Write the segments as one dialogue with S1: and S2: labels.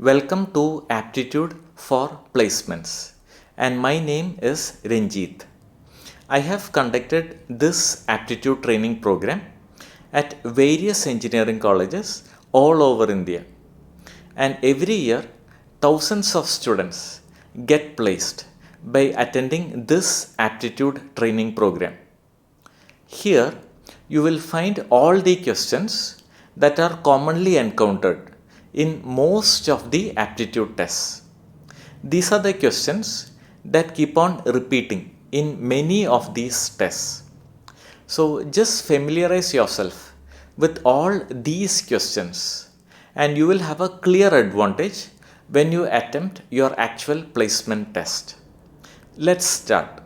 S1: Welcome to Aptitude for Placements, and my name is Ranjit. I have conducted this aptitude training program at various engineering colleges all over India, and every year thousands of students get placed by attending this aptitude training program. Here you will find all the questions that are commonly encountered in most of the aptitude tests. These are the questions that keep on repeating in many of these tests. So just familiarize yourself with all these questions and you will have a clear advantage when you attempt your actual placement test. Let's start.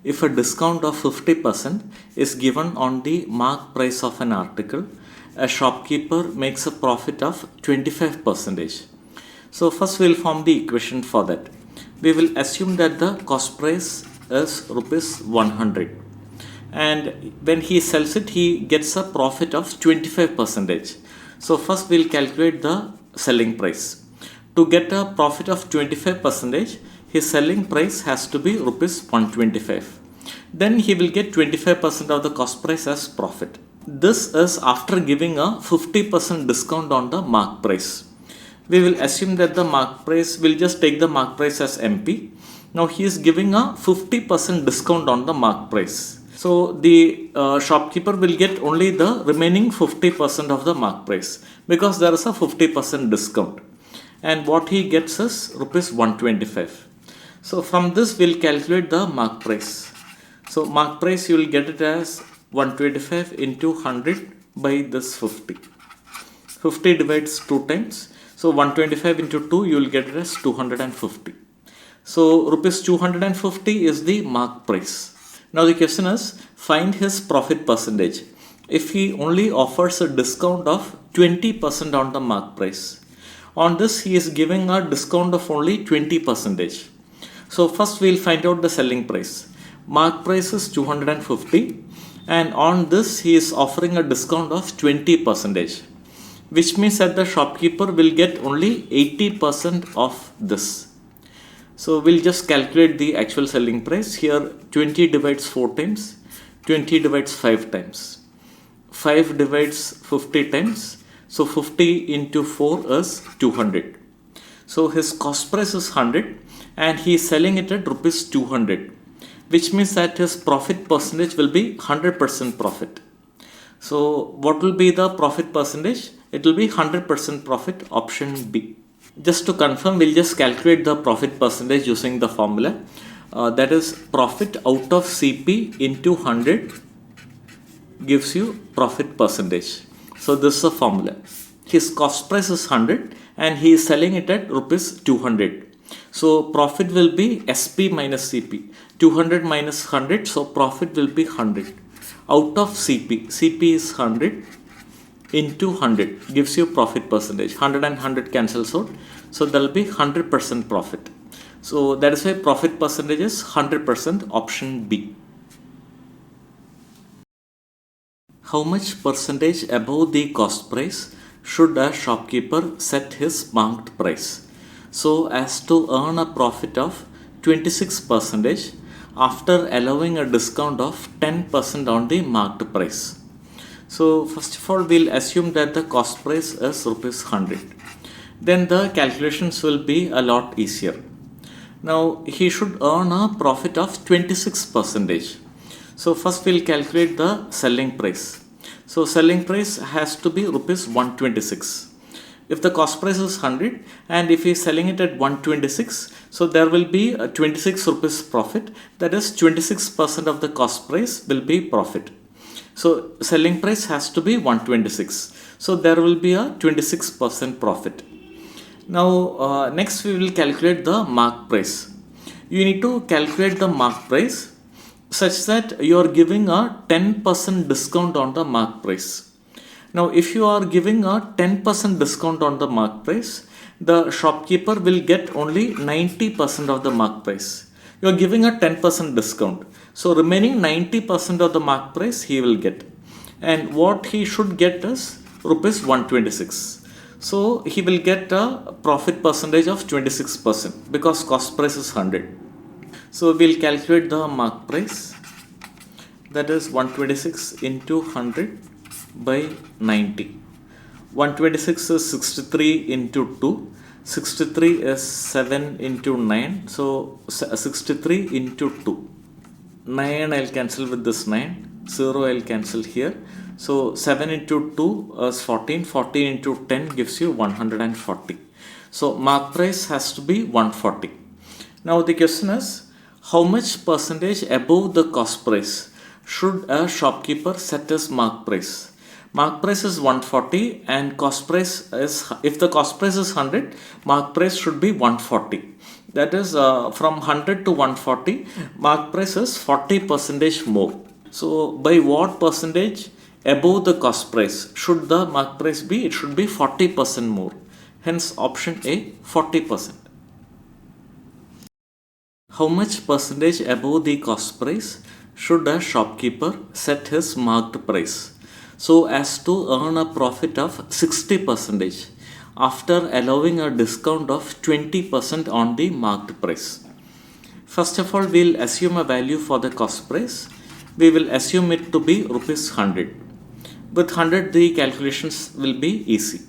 S1: If a discount of 50% is given on the mark price of an article, a shopkeeper makes a profit of 25%. So first we will form the equation for that. We will assume that the cost price is rupees 100 and when he sells it he gets a profit of 25%. So first we will calculate the selling price. To get a profit of 25%, his selling price has to be rupees 125. Then he will get 25% of the cost price as profit. This is after giving a 50% discount on the mark price. We will assume that the mark price, will just take the mark price as MP. Now he is giving a 50% discount on the mark price. So the shopkeeper will get only the remaining 50% of the mark price because there is a 50% discount. And what he gets is rupees 125. So from this we'll calculate the mark price. So mark price you will get it as 125 into 100 by this 50. 50 divides 2 times. So 125 into 2 you will get it as 250. So rupees 250 is the mark price. Now the question is find his profit percentage. If he only offers a discount of 20% on the mark price. On this he is giving a discount of only 20%. So first we will find out the selling price. Mark price is 250 and on this he is offering a discount of 20%, which means that the shopkeeper will get only 80% of this. So we'll just calculate the actual selling price. Here 20 divides 4 times, 20 divides 5 times, 5 divides 50 times. So 50 into 4 is 200. So his cost price is 100 and he is selling it at rupees 200, which means that his profit percentage will be 100% profit. So what will be the profit percentage? It will be 100% profit, option B. Just to confirm, we'll just calculate the profit percentage using the formula. That is profit out of CP into 100 gives you profit percentage. So this is a formula. His cost price is 100 and he is selling it at rupees 200. So profit will be SP minus CP. 200 minus 100, so profit will be 100. Out of CP, CP is 100 into 100 gives you profit percentage. 100 and 100 cancels out. So there will be 100% profit. So that is why profit percentage is 100%, option B. How much percentage above the cost price should a shopkeeper set his marked price so as to earn a profit of 26% after allowing a discount of 10% on the marked price? So first of all we'll assume that the cost price is rupees 100. Then the calculations will be a lot easier. Now he should earn a profit of 26%. So first we'll calculate the selling price. So selling price has to be rupees 126. If the cost price is 100 and if he is selling it at 126, so there will be a 26 rupees profit. That is 26% of the cost price will be profit. So selling price has to be 126. So there will be a 26% profit. Now next we will calculate the mark price. You need to calculate the mark price such that you are giving a 10% discount on the mark price. Now if you are giving a 10% discount on the mark price, the shopkeeper will get only 90% of the mark price. You are giving a 10% discount. So remaining 90% of the mark price he will get. And what he should get is rupees 126. So he will get a profit percentage of 26% because cost price is 100. So we'll calculate the mark price, that is 126 into 100 by 90. 126 is 63 into 2. 63 is 7 into 9. So 63 into 2. 9 I'll cancel with this 9. 0 I'll cancel here. So 7 into 2 is 14. 14 into 10 gives you 140. So mark price has to be 140. Now the question is, how much percentage above the cost price should a shopkeeper set as mark price? Mark price is 140 and cost price is, if the cost price is 100, mark price should be 140. That is from 100 to 140, mark price is 40% more. So by what percentage above the cost price should the mark price be? It should be 40% more. Hence option A, 40%. How much percentage above the cost price should a shopkeeper set his marked price so as to earn a profit of 60% after allowing a discount of 20% on the marked price? First of all, we'll assume a value for the cost price. We will assume it to be rupees 100. With 100, the calculations will be easy.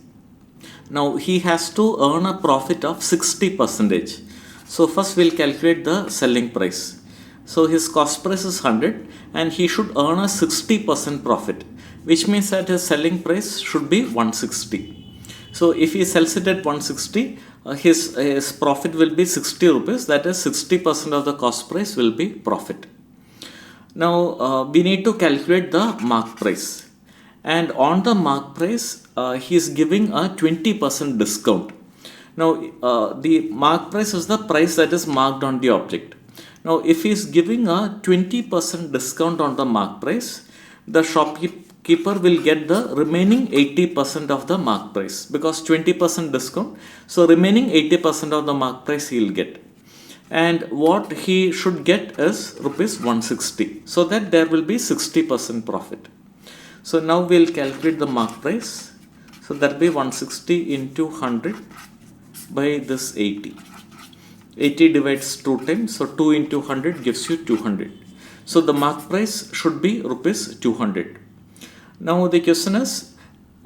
S1: Now he has to earn a profit of 60%. So first we'll calculate the selling price. So his cost price is 100 and he should earn a 60% profit, which means that his selling price should be 160. So if he sells it at 160, his profit will be 60 rupees. That is 60% of the cost price will be profit. Now we need to calculate the mark price. And on the mark price, he is giving a 20% discount. Now the mark price is the price that is marked on the object. Now if he is giving a 20% discount on the mark price, the shopkeeper will get the remaining 80% of the mark price because 20% discount. So remaining 80% of the mark price he will get. And what he should get is rupees 160. So that there will be 60% profit. So now we'll calculate the mark price. So that will be 160 into 100 by this 80. 80 divides 2 times. So 2 into 100 gives you 200. So the mark price should be rupees 200. Now the question is,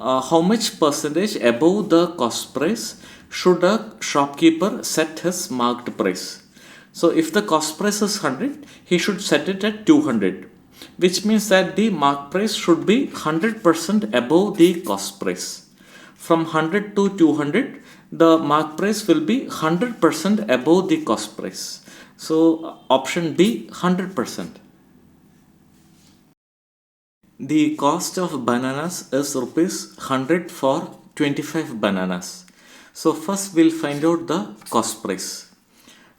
S1: how much percentage above the cost price should a shopkeeper set his marked price? So if the cost price is 100, he should set it at 200, which means that the mark price should be 100% above the cost price. From 100 to 200, the mark price will be 100% above the cost price. So option B, 100%. The cost of bananas is rupees 100 for 25 bananas. So first we'll find out the cost price.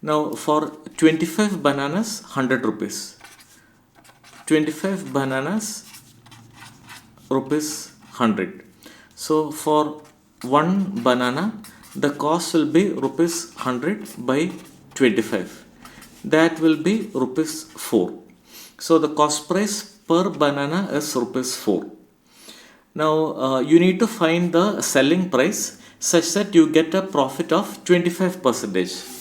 S1: Now for 25 bananas, 100 rupees. 25 bananas, rupees 100. So for one banana, the cost will be rupees 100 by 25. That will be rupees 4. So the cost price per banana is rupees 4. Now you need to find the selling price such that you get a profit of 25%.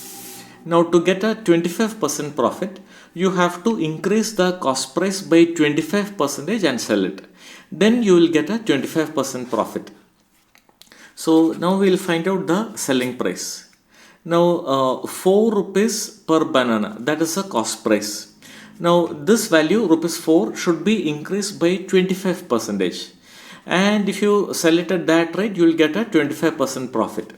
S1: Now to get a 25% profit, you have to increase the cost price by 25% and sell it. Then you will get a 25% profit. So now we will find out the selling price. Now 4 rupees per banana, that is the cost price. Now this value rupees 4 should be increased by 25%. And if you sell it at that rate, you will get a 25% profit.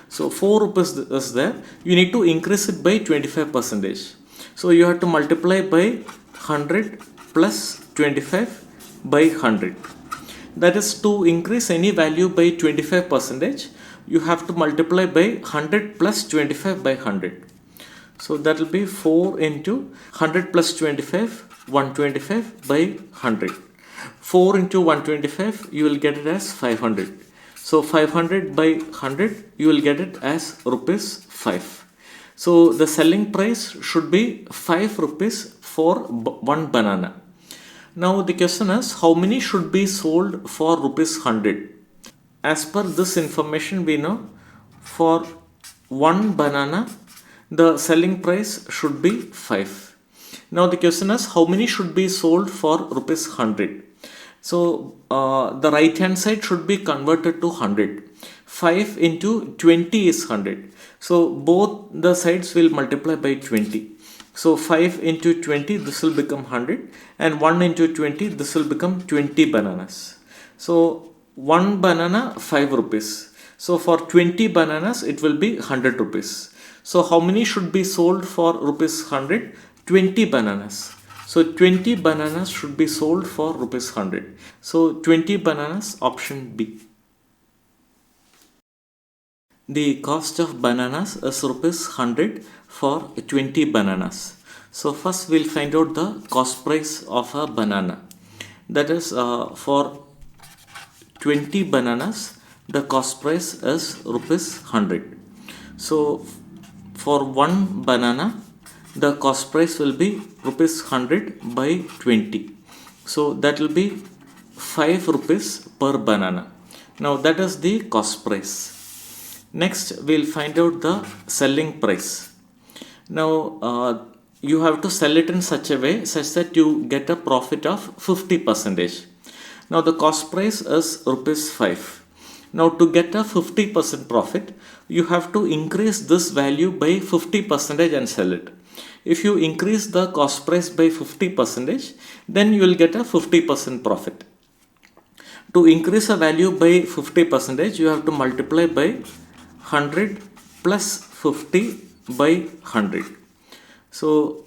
S1: So 4 rupees is there. You need to increase it by 25%. So you have to multiply by 100 plus 25 by 100. That is, to increase any value by 25%, you have to multiply by 100 plus 25 by 100. So that will be 4 into 100 plus 25, 125 by 100. 4 into 125, you will get it as 500. So 500 by 100, you will get it as rupees 5. So the selling price should be 5 rupees for one banana. Now the question is, how many should be sold for rupees 100? as per this information we know for one banana the selling price should be 5. Now the question is how many should be sold for rupees 100. So the right hand side should be converted to 100. 5 into 20 is 100. So both the sides will multiply by 20. So 5 into 20 this will become 100 and 1 into 20 this will become 20 bananas. So 1 banana 5 rupees. So for 20 bananas it will be 100 rupees. So how many should be sold for rupees 100? 20 bananas. So 20 bananas should be sold for rupees 100. So 20 bananas, option B. The cost of bananas is rupees 100 for 20 bananas. So first we'll find out the cost price of a banana. That is for 20 bananas the cost price is rupees 100. So for one banana the cost price will be rupees 100 by 20. So that will be 5 rupees per banana. Now that is the cost price. Next we'll find out the selling price. Now you have to sell it in such a way such that you get a profit of 50%. Now the cost price is rupees 5. Now to get a 50% profit you have to increase this value by 50% and sell it. If you increase the cost price by 50%, then you will get a 50% profit. To increase a value by 50%, you have to multiply by 100 plus 50 by 100. So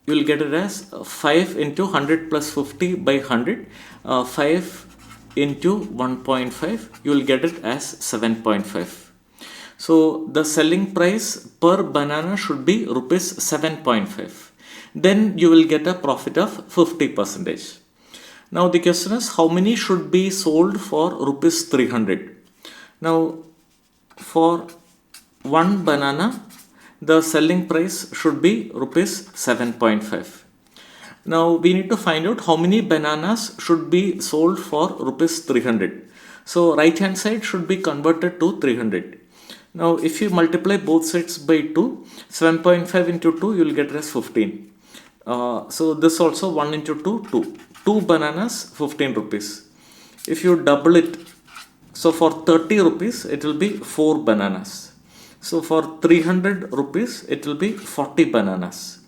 S1: you will get it as 5 into 100 plus 50 by 100. 5 into 1.5, you will get it as 7.5. So the selling price per banana should be rupees 7.5. Then you will get a profit of 50%. Now the question is how many should be sold for rupees 300. Now for one banana the selling price should be rupees 7.5. Now we need to find out how many bananas should be sold for rupees 300. So right hand side should be converted to 300. Now if you multiply both sides by 2, 7.5 into 2 you will get as 15. So this also 1 into 2, 2. 2 bananas 15 rupees. If you double it, so for 30 rupees it will be 4 bananas. So for 300 rupees it will be 40 bananas.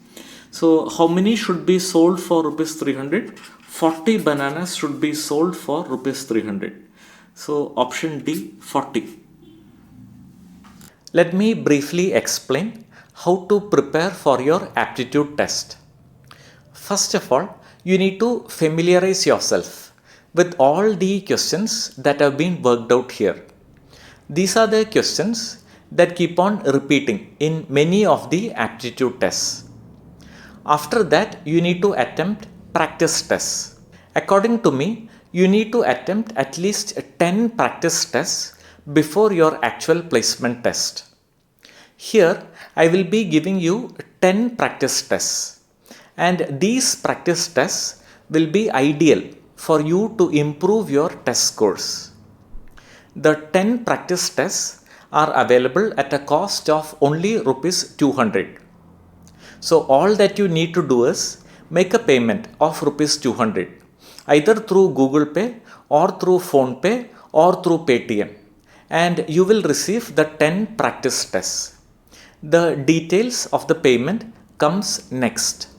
S1: So how many should be sold for rupees 300? 40 bananas should be sold for rupees 300. So option D, 40. Let me briefly explain how to prepare for your aptitude test. First of all, you need to familiarize yourself with all the questions that have been worked out here. These are the questions that keep on repeating in many of the aptitude tests. After that, you need to attempt practice tests. According to me, you need to attempt at least 10 practice tests before your actual placement test. Here, I will be giving you 10 practice tests, and these practice tests will be ideal for you to improve your test scores. The 10 practice tests are available at a cost of only rupees 200. So all that you need to do is make a payment of rupees 200 either through Google Pay or through PhonePe or through Paytm, and you will receive the 10 practice tests. The details of the payment comes next.